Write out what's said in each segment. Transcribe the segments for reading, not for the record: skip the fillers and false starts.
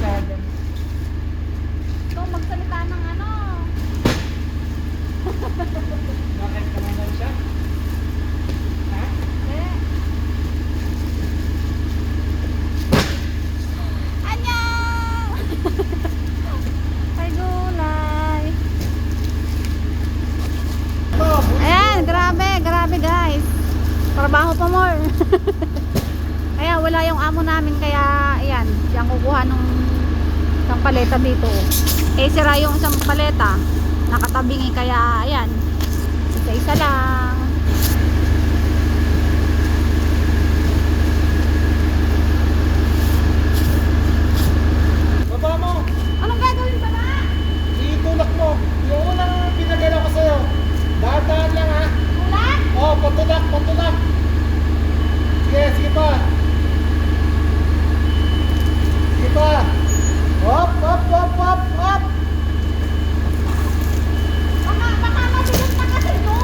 7. Ito, magsalita ng ano. Bakit kamanan siya? Ha? Eh. Annyeong! Ay, gulay. Ayan, grabe guys. Trabaho pa more. Ayan, wala yung amo namin kaya ayan, siyang kukuha nung isang paleta dito. Eh, sira yung isang paleta. Nakatabingi kaya ayan. Isa-isa lang. Baba mo! Anong gagawin ba na? Itulak mo! Yung unang pinagalaw ko sa'yo. Dahan-dahan lang ha. Ulan? Oh, patulak, patulak. Sige, sige pa. Sige pa. Hop, hop, hop, hop, hop. Baka mabigat na kasi no.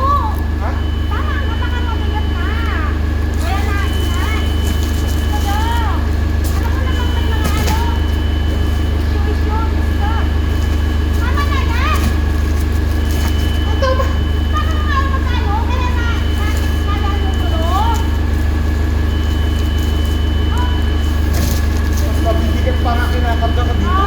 Ha? Tama, baka mabigat na. Kaya naingay. Ito daw. Alam mo naman may mga ano. Issue, stop. Tama na yan. Ito ba? Baka mga ano tayo, kaya nalalo tulog. Mas mabibigat pa nga kinakarga ka dito.